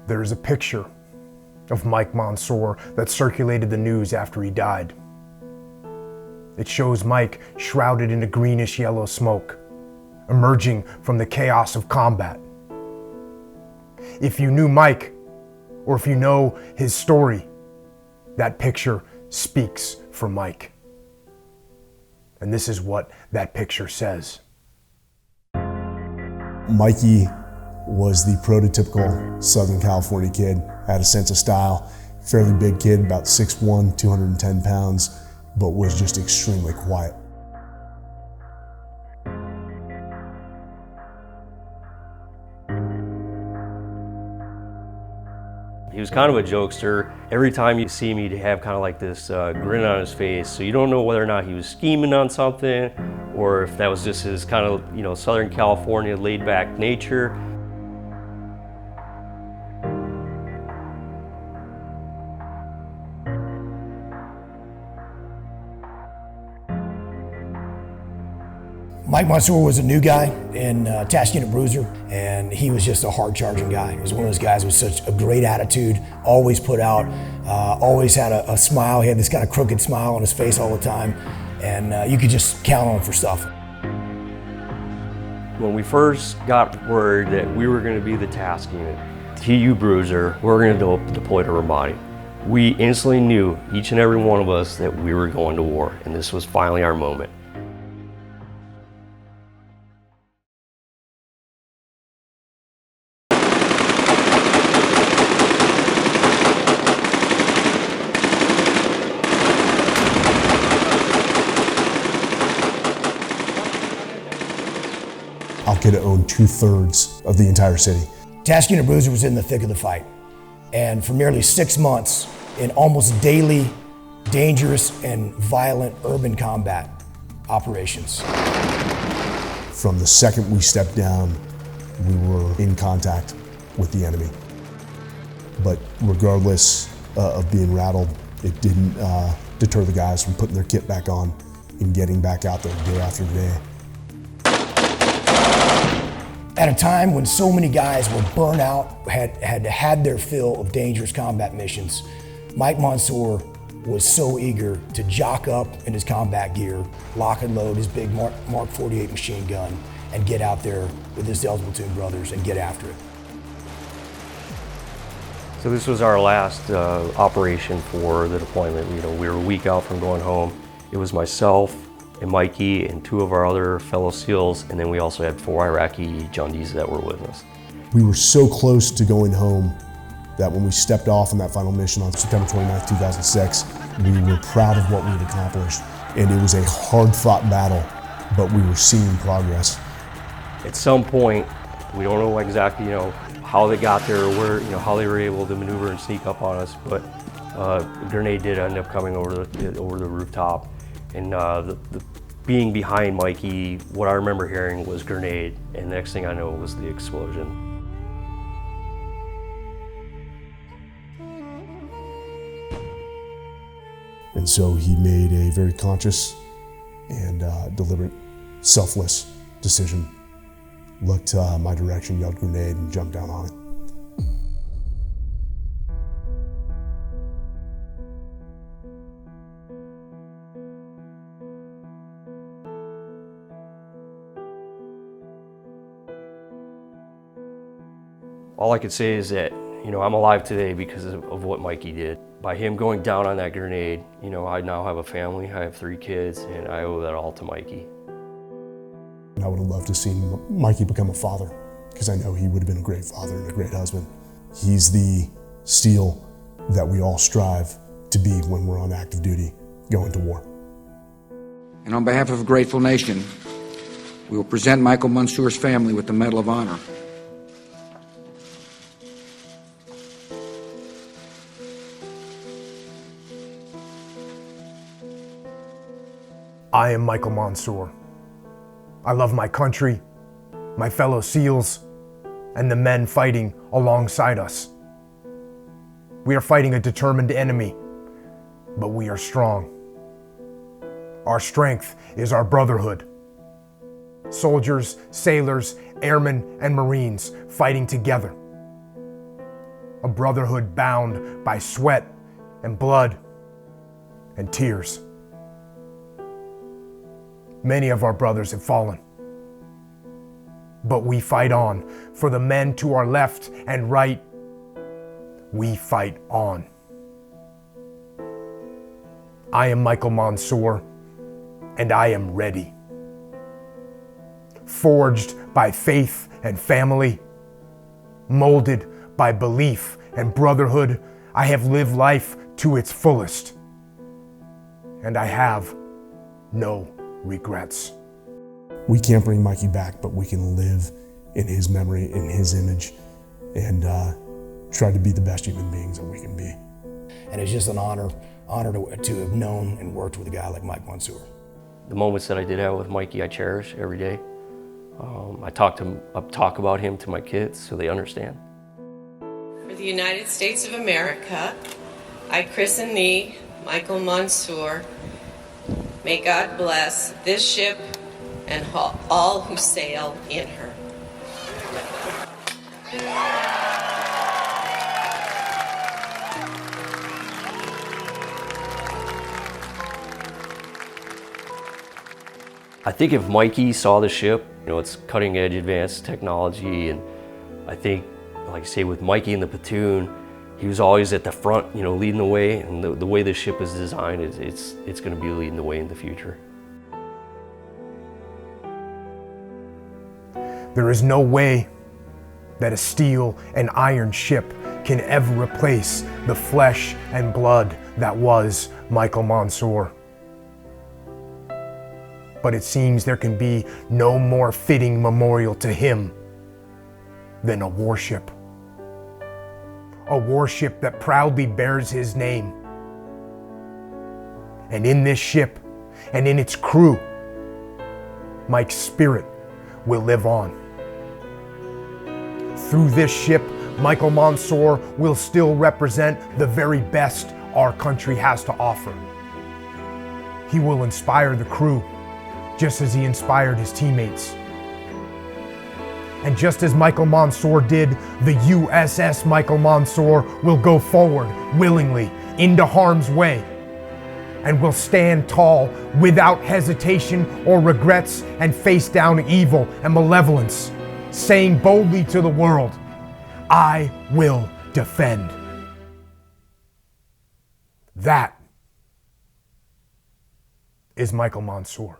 There's a picture of Mike Monsoor that circulated the news after he died. It shows Mike shrouded in a greenish yellow smoke, emerging from the chaos of combat. If you knew Mike, or if you know his story, that picture speaks for Mike. And this is what that picture says. Mikey was the prototypical Southern California kid, had a sense of style, fairly big kid, about 6'1", 210 pounds, but was just extremely quiet. He was kind of a jokester. Every time you see him, he'd have kind of like this grin on his face, so you don't know whether or not he was scheming on something or if that was just his kind of, Southern California laid-back nature. Mike Monsoor was a new guy in Task Unit Bruiser, and he was just a hard-charging guy. He was one of those guys with such a great attitude, always put out, always had a smile. He had this kind of crooked smile on his face all the time, and you could just count on him for stuff. When we first got word that we were going to be the Task Unit, TU Bruiser, we were going to deploy to Ramadi, we instantly knew, each and every one of us, that we were going to war, and this was finally our moment. Al-Qaida owned 2/3 of the entire city. Task Unit Bruiser was in the thick of the fight, and for nearly 6 months, in almost daily, dangerous and violent urban combat operations. From the second we stepped down, we were in contact with the enemy. But regardless of being rattled, it didn't deter the guys from putting their kit back on and getting back out there day after day. At a time when so many guys were burnt out, had their fill of dangerous combat missions, Mike Monsoor was so eager to jock up in his combat gear, lock and load his big Mark 48 machine gun, and get out there with his Delta Platoon brothers and get after it. So this was our last operation for the deployment. We were a week out from going home. It was myself and Mikey and 2 of our other fellow SEALs, and then we also had 4 Iraqi Jundies that were with us. We were so close to going home that when we stepped off on that final mission on September 29th, 2006, we were proud of what we had accomplished. And it was a hard-fought battle, but we were seeing progress. At some point, we don't know exactly, how they got there or where, how they were able to maneuver and sneak up on us, but a grenade did end up coming over the rooftop. And being behind Mikey, what I remember hearing was grenade, and the next thing I know was the explosion. And so he made a very conscious and deliberate, selfless decision. Looked my direction, yelled grenade, and jumped down on it. All I could say is that, I'm alive today because of what Mikey did. By him going down on that grenade, I now have a family, I have 3 kids, and I owe that all to Mikey. I would have loved to see Mikey become a father, because I know he would have been a great father and a great husband. He's the SEAL that we all strive to be when we're on active duty, going to war. And on behalf of a grateful nation, we will present Michael Monsoor's family with the Medal of Honor. I am Michael Monsoor. I love my country, my fellow SEALs, and the men fighting alongside us. We are fighting a determined enemy, but we are strong. Our strength is our brotherhood. Soldiers, sailors, airmen, and Marines fighting together. a brotherhood bound by sweat and blood and tears. Many of our brothers have fallen, but we fight on. For the men to our left and right, we fight on. I am Michael Monsoor, and I am ready. Forged by faith and family, molded by belief and brotherhood, I have lived life to its fullest, and I have no regrets. We can't bring Mikey back, but we can live in his memory, in his image, and try to be the best human beings that we can be. And it's just an honor to have known and worked with a guy like Mike Monsoor. The moments that I did have with Mikey, I cherish every day. I talk about him to my kids so they understand. For the United States of America, I christen thee, Michael Monsoor. May God bless this ship and all who sail in her. I think if Mikey saw the ship, it's cutting edge advanced technology, and I think, like I say, with Mikey in the platoon, he was always at the front, leading the way, and the way the ship is designed, it's going to be leading the way in the future. There is no way that a steel and iron ship can ever replace the flesh and blood that was Michael Monsoor. But it seems there can be no more fitting memorial to him than a warship. A warship that proudly bears his name. And in this ship and in its crew, Mike's spirit will live on. Through this ship, Michael Monsoor will still represent the very best our country has to offer. He will inspire the crew, just as he inspired his teammates. And just as Michael Monsoor did, the USS Michael Monsoor will go forward willingly into harm's way and will stand tall without hesitation or regrets and face down evil and malevolence, saying boldly to the world, I will defend. That is Michael Monsoor.